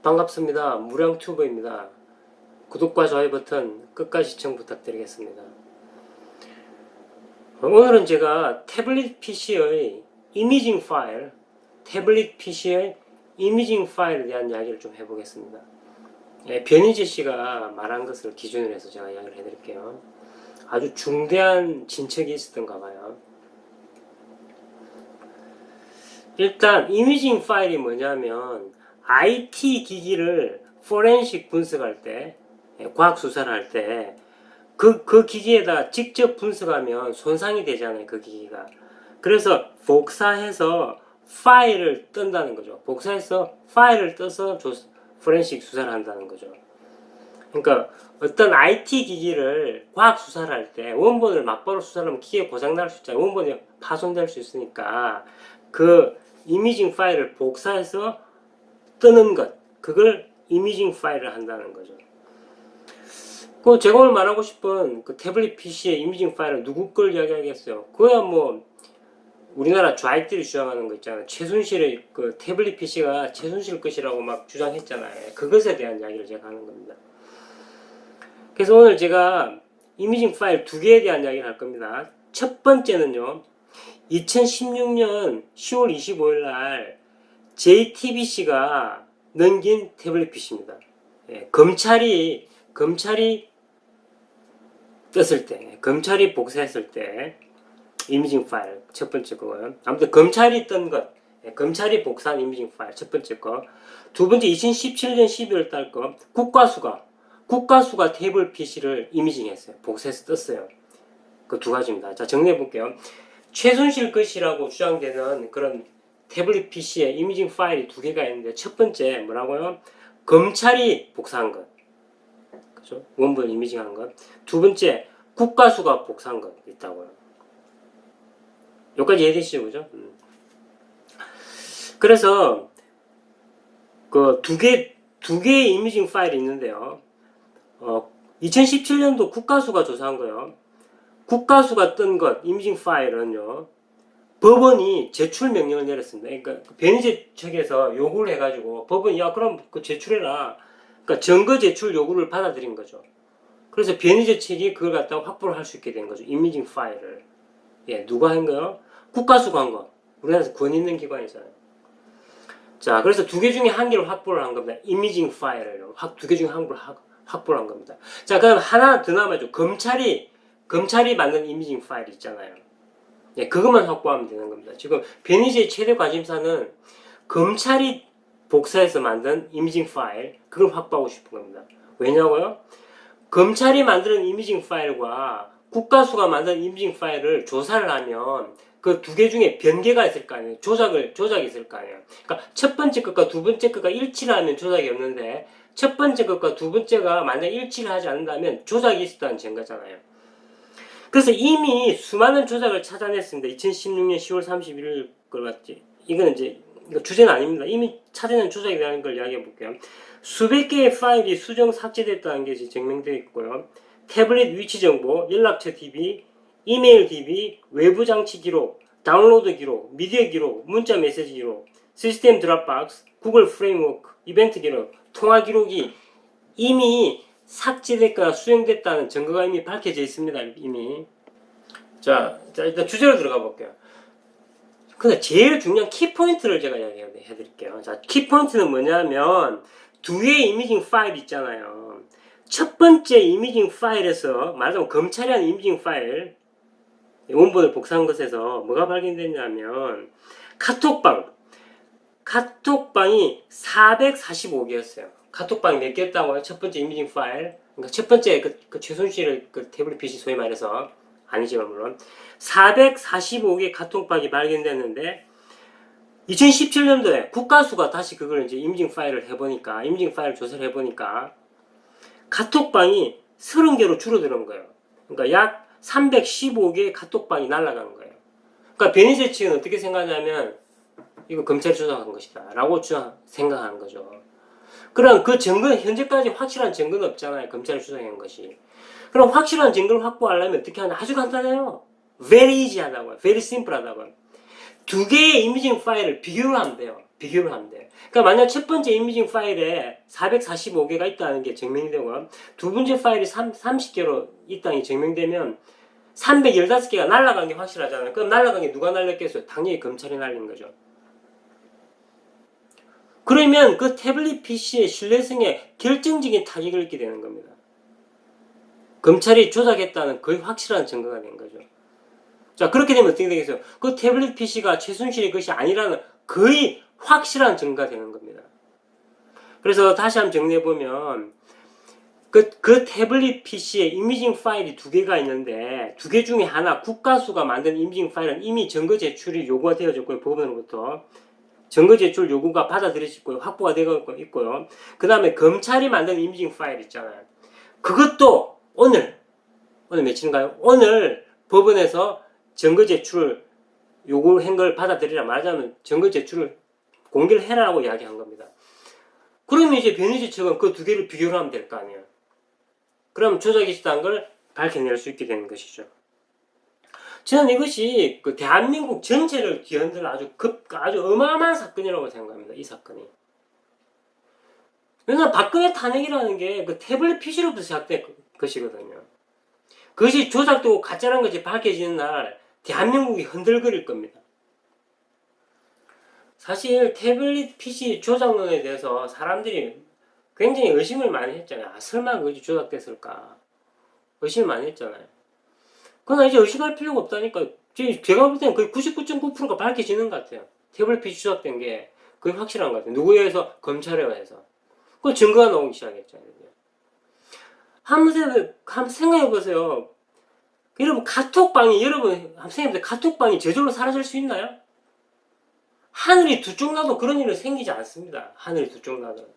반갑습니다. 무량튜브입니다. 구독과 좋아요 버튼 끝까지 시청 부탁드리겠습니다. 오늘은 제가 태블릿 PC의 이미징 파일에 대한 이야기를 좀 해보겠습니다. 변희재 씨가 말한 것을 기준으로 해서 제가 이야기를 해드릴게요. 아주 중대한 진척이 있었던가 봐요. 일단 이미징 파일이 뭐냐면 IT 기기를 포렌식 분석할 때, 과학 수사를 할 때 그 기기에다 직접 분석하면 손상이 되잖아요, 그 기기가. 그래서 복사해서 파일을 뜬다는 거죠. 복사해서 파일을 떠서 포렌식 수사를 한다는 거죠. 그러니까 어떤 IT 기기를 과학 수사를 할 때 원본을 막바로 수사를 하면 기계 고장 날 수 있잖아요. 원본이 파손될 수 있으니까 그 이미징 파일을 복사해서 뜨는 것, 그걸 이미징 파일을 한다는 거죠. 제가 오늘 말하고 싶은 그 태블릿 PC의 이미징 파일은 누구 걸 이야기하겠어요? 그거야 뭐 우리나라 좌익들이 주장하는 거 있잖아요. 최순실의 그 태블릿 PC가 최순실 것이라고 막 주장했잖아요. 그것에 대한 이야기를 제가 하는 겁니다. 그래서 오늘 제가 이미징 파일 두 개에 대한 이야기를 할 겁니다. 첫 번째는요, 2016년 10월 25일 날 JTBC가 넘긴 태블릿 PC입니다. 검찰이 떴을 때, 검찰이 복사했을 때 이미징 파일 첫 번째 거고요. 아무튼 검찰이 뜬 것, 검찰이 복사한 이미징 파일 첫 번째 거. 두 번째 2017년 12월 달 거, 국가수가 태블릿 PC를 이미징했어요. 복사해서 떴어요. 그 두 가지입니다. 자, 정리해 볼게요. 최순실 것이라고 주장되는 그런 태블릿 PC에 이미징 파일이 두 개가 있는데, 첫 번째 뭐라고요? 검찰이 복사한 것, 그죠? 원본 이미징한 것. 두 번째 국가수가 복사한 것 있다고요. 여기까지 이해되시죠, 그죠? 그래서 그 두 개의 이미징 파일이 있는데요. 2017년도 국가수가 조사한 거요. 국가수가 뜬 것, 이미징 파일은요, 법원이 제출 명령을 내렸습니다. 그러니까 변희재 측에서 요구를 해가지고 법원이 야 그럼 그 제출해라. 그러니까 증거 제출 요구를 받아들인 거죠. 그래서 변희재 측이 그걸 갖다가 확보를 할 수 있게 된 거죠. 이미징 파일을. 누가 한 거요? 국가수가 한 거. 우리나라에서 권 있는 기관이잖아요. 자, 그래서 두 개 중에 한 개를 확보를 한 겁니다. 이미징 파일을 두 개 중에 한 개를 확보를 한 겁니다. 자, 그럼 하나 더 남아죠. 검찰이 만든 이미징 파일 있잖아요. 그것만 확보하면 되는 겁니다. 지금 변희재의 최대 관심사는 검찰이 복사해서 만든 이미징 파일, 그걸 확보하고 싶은 겁니다. 왜냐고요? 검찰이 만드는 이미징 파일과 국가수가 만든 이미징 파일을 조사를 하면 그 두 개 중에 변개가 있을 거 아니에요. 조작이 있을 거 아니에요. 그러니까 첫 번째 것과 두 번째 것과 일치를 하면 조작이 없는데, 첫 번째 것과 두 번째가 만약 일치를 하지 않는다면 조작이 있었다는 증거잖아요. 그래서 이미 수많은 조작을 찾아냈습니다. 2016년 10월 31일 걸 봤지. 이거는 이제 주제는 아닙니다. 이미 찾아낸 조작이라는 걸 이야기해 볼게요. 수백 개의 파일이 수정 삭제됐다는 게 증명되어 있고요. 태블릿 위치 정보, 연락처 DB, 이메일 DB, 외부 장치 기록, 다운로드 기록, 미디어 기록, 문자 메시지 기록, 시스템 드랍박스, 구글 프레임워크, 이벤트 기록, 통화 기록이 이미 삭제됐거나 수정됐다는 증거가 이미 밝혀져 있습니다. 이미. 자, 일단 주제로 들어가 볼게요. 근데 제일 중요한 키포인트를 제가 이야기해 드릴게요. 자, 키포인트는 뭐냐면 두 개의 이미징 파일 있잖아요. 첫 번째 이미징 파일에서 말하자면 검찰이 한 이미징 파일 원본을 복사한 것에서 뭐가 발견됐냐면 카톡방이 445개였어요. 카톡방이 몇 개였다고요? 첫 번째 이미징 파일. 그러니까 첫 번째 그 최순실의 그 태블릿 PC 소위 말해서 아니지만 물론 445개 카톡방이 발견됐는데 2017년도에 국가수가 다시 그걸 이제 이미징 파일을 조사를 해보니까 카톡방이 30개로 줄어드는 거예요. 그러니까 약 315개의 카톡방이 날아간 거예요. 그러니까 변희재 측은 어떻게 생각하냐면 이거 검찰이 조작한 것이다 라고 생각하는 거죠. 그럼 그 증거는 현재까지 확실한 증거는 없잖아요. 검찰이 조작한 것이. 그럼 확실한 증거를 확보하려면 어떻게 하냐? 아주 간단해요. Very easy 하다고요. Very simple 하다고요. 두 개의 이미징 파일을 비교를 하면 돼요. 비교를 하면 돼요. 그러니까 만약 첫 번째 이미징 파일에 445개가 있다는 게 증명이 되고 두 번째 파일이 30개로 있다는 게 증명되면 315개가 날아간 게 확실하잖아요. 그럼 날아간 게 누가 날렸겠어요? 당연히 검찰이 날린 거죠. 그러면 그 태블릿 PC의 신뢰성에 결정적인 타격을 입게 되는 겁니다. 검찰이 조작했다는 거의 확실한 증거가 된 거죠. 자, 그렇게 되면 어떻게 되겠어요? 그 태블릿 PC가 최순실의 것이 아니라는 거의 확실한 증거가 되는 겁니다. 그래서 다시 한번 정리해보면 그 태블릿 PC에 이미징 파일이 두 개가 있는데 두 개 중에 하나 국가수가 만든 이미징 파일은 이미 증거 제출이 요구가 되어졌고요. 법원으로부터 증거 제출 요구가 받아들여지고요. 확보가 되고 있고요. 그 다음에 검찰이 만든 이미징 파일 있잖아요. 그것도 오늘 며칠인가요? 오늘 법원에서 증거 제출 요구한 걸 받아들이라 말하자면 증거 제출을 공개를 해라라고 이야기한 겁니다. 그러면 이제 변희재 측은 그 두 개를 비교를 하면 될 거 아니에요. 그럼 조작이 있었다는 걸 밝혀낼 수 있게 되는 것이죠. 저는 이것이 그 대한민국 전체를 뒤흔들 아주 어마어마한 사건이라고 생각합니다. 이 사건이. 왜냐하면 박근혜 탄핵이라는 게 그 태블릿 PC로부터 시작된 것이거든요. 그것이 조작되고 가짜라는 것이 밝혀지는 날 대한민국이 흔들거릴 겁니다. 사실 태블릿 PC 조작론에 대해서 사람들이 굉장히 의심을 많이 했잖아요. 아, 설마 그것이 조작됐을까? 의심을 많이 했잖아요. 그러나 이제 의심할 필요가 없다니까. 제가 볼 때는 거의 99.9%가 밝혀지는 것 같아요. 태블릿 PC 조작된 게 거의 확실한 것 같아요. 누구에 의해서? 검찰에 의해서. 그 증거가 나오기 시작했잖아요. 한번 생각해보세요. 여러분, 한번 생각해보세요. 카톡방이 저절로 사라질 수 있나요? 하늘이 두 쪽 나도 그런 일은 생기지 않습니다. 하늘이 두 쪽 나도.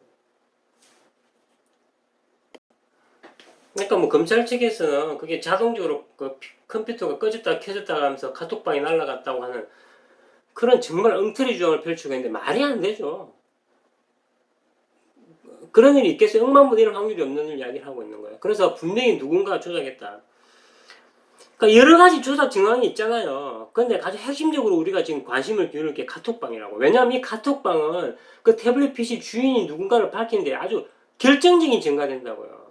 그러니까 뭐 검찰 측에서는 그게 자동적으로 그 컴퓨터가 꺼졌다 켜졌다 하면서 카톡방이 날아갔다고 하는 그런 정말 엉터리 주장을 펼치고 있는데 말이 안 되죠. 그런 일이 있겠어요? 억만분 일어날 확률이 없는 일 이야기를 하고 있는 거예요. 그래서 분명히 누군가 조작했다. 그러니까 여러 가지 조작 증황이 있잖아요. 근데 가장 핵심적으로 우리가 지금 관심을 기울일 게 카톡방이라고. 왜냐하면 이 카톡방은 그 태블릿 PC 주인이 누군가를 밝히는데 아주 결정적인 증거가 된다고요.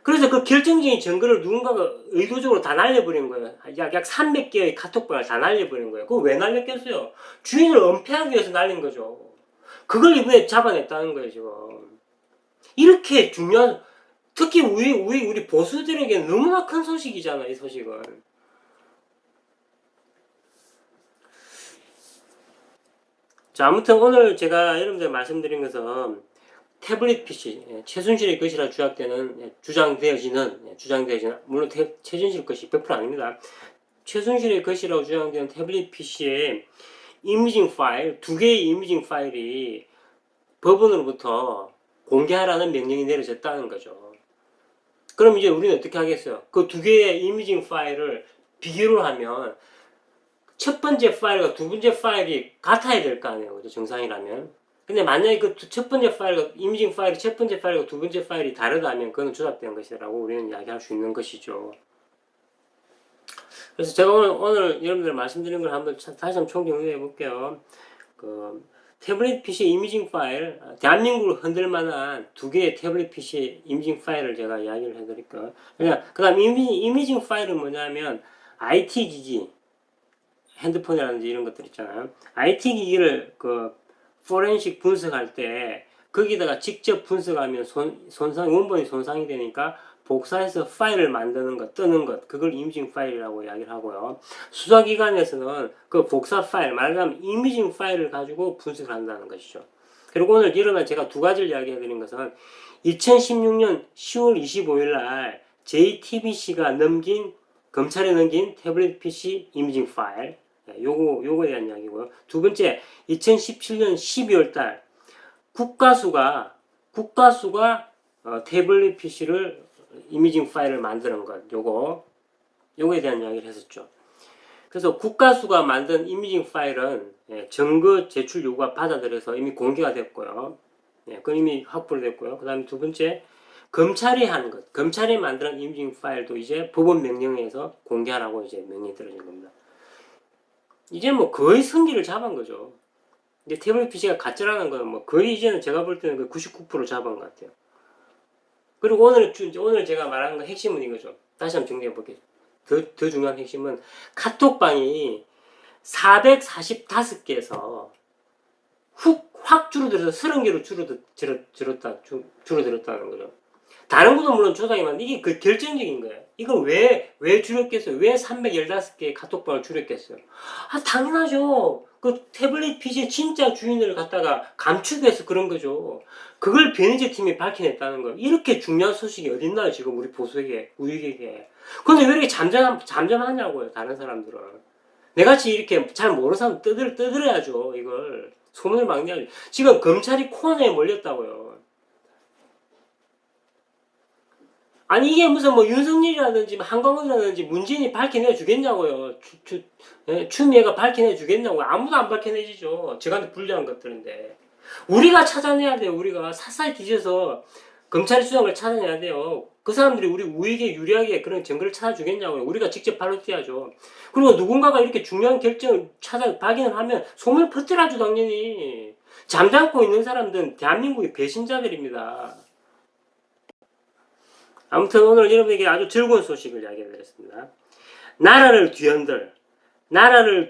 그래서 그 결정적인 증거를 누군가가 의도적으로 다 날려버린 거예요. 약 300개의 카톡방을 다 날려버린 거예요. 그거 왜 날렸겠어요? 주인을 은폐하기 위해서 날린 거죠. 그걸 이번에 잡아냈다는 거예요, 지금. 이렇게 중요한, 특히 우리 보수들에게 너무나 큰 소식이잖아요, 이 소식은. 자, 아무튼 오늘 제가 여러분들 말씀드린 것은 태블릿 PC, 최순실의 것이라 주장되어지는, 물론 최순실 것이 100% 아닙니다. 최순실의 것이라고 주장되는 태블릿 PC의 이미징 파일, 두 개의 이미징 파일이 법원으로부터 공개하라는 명령이 내려졌다는 거죠. 그럼 이제 우리는 어떻게 하겠어요? 그 두 개의 이미징 파일을 비교를 하면 첫 번째 파일과 두 번째 파일이 같아야 될 거 아니에요. 그죠? 정상이라면. 근데 만약에 그 첫 번째 파일과 이미징 파일이 첫 번째 파일과 두 번째 파일이 다르다면 그건 조작된 것이라고 우리는 이야기할 수 있는 것이죠. 그래서 제가 오늘 여러분들 말씀드린 걸 한번 다시 한번 총정리해 볼게요. 그 태블릿 PC 이미징 파일, 대한민국을 흔들 만한 두 개의 태블릿 PC 이미징 파일을 제가 이야기를 해드릴게요. 그 다음 이미징 파일은 뭐냐면 IT 기기, 핸드폰이라든지 이런 것들 있잖아요. IT 기기를 그 포렌식 분석할 때 거기다가 직접 분석하면 원본이 손상이 되니까 복사해서 파일을 만드는 것, 뜨는 것, 그걸 이미징 파일이라고 이야기를 하고요. 수사기관에서는 그 복사 파일, 말하자면 이미징 파일을 가지고 분석을 한다는 것이죠. 그리고 오늘 일어난 제가 두 가지를 이야기해드린 것은 2016년 10월 25일 날 JTBC가 검찰에 넘긴 태블릿 PC 이미징 파일, 요거에 대한 이야기고요. 두 번째, 2017년 12월 달 국가수가 태블릿 PC를 이미징 파일을 만드는 것, 요거에 대한 이야기를 했었죠. 그래서 국가수가 만든 이미징 파일은 증거 제출 요구가 받아들여서 이미 공개가 됐고요. 그건 이미 확보를 됐고요. 그 다음에 두 번째, 검찰이 만드는 이미징 파일도 이제 법원 명령에 의해서 공개하라고 이제 명령이 들어진 겁니다. 이제 뭐 거의 성기를 잡은 거죠. 이제 태블릿 PC가 가짜라는 거는 뭐 거의 이제는 제가 볼 때는 그 99% 잡은 것 같아요. 그리고 오늘 제가 말하는 건 핵심은 이거죠. 다시 한번 정리해 볼게요. 더 중요한 핵심은 카톡방이 445개에서 확 줄어들어서 30개로 줄어들었다는 거죠. 다른 것도 물론 조작이 많은데 이게 그 결정적인 거예요. 이걸 왜 줄였겠어요? 왜 315개의 카톡방을 줄였겠어요? 아, 당연하죠. 그 태블릿 PC의 진짜 주인을 갖다가 감추기 위해서 그런 거죠. 그걸 베네지 팀이 밝혀냈다는 거. 이렇게 중요한 소식이 어딨나요, 지금 우리 보수에게, 우익에게. 근데 왜 이렇게 잠잠하냐고요, 다른 사람들은. 내같이 이렇게 잘 모르는 사람 떠들어야죠, 이걸. 소문을 막내야죠. 지금 검찰이 코너에 몰렸다고요. 아니 이게 무슨 뭐 윤석열이라든지 한광훈이라든지 문재인이 밝혀내 주겠냐고요. 추미애가 밝혀내 주겠냐고요. 아무도 안 밝혀내지죠. 저한테 불리한 것들인데. 우리가 찾아내야 돼요. 우리가 사사히 뒤져서 검찰 수장을 찾아내야 돼요. 그 사람들이 우리 우익에 유리하게 그런 증거를 찾아주겠냐고요. 우리가 직접 발로 뛰어야죠. 그리고 누군가가 이렇게 중요한 결정을 발견을 하면 소문을 퍼뜨려야죠, 당연히. 잠잠고 있는 사람들은 대한민국의 배신자들입니다. 아무튼 오늘 여러분에게 아주 즐거운 소식을 이야기해드렸습니다. 나라를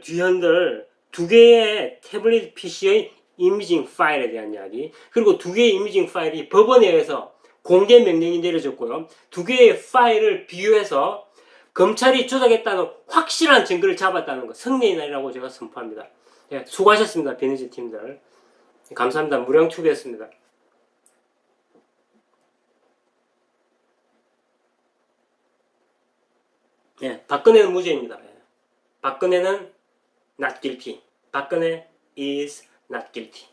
뒤흔들 두 개의 태블릿 PC의 이미징 파일에 대한 이야기, 그리고 두 개의 이미징 파일이 법원에 의해서 공개 명령이 내려졌고요. 두 개의 파일을 비교해서 검찰이 조작했다는 확실한 증거를 잡았다는 것, 승리의 날이라고 제가 선포합니다. 예, 수고하셨습니다, 베니지 팀들. 감사합니다. 무량튜브였습니다. 예, 박근혜는 무죄입니다. 예. 박근혜는 not guilty. 박근혜 is not guilty.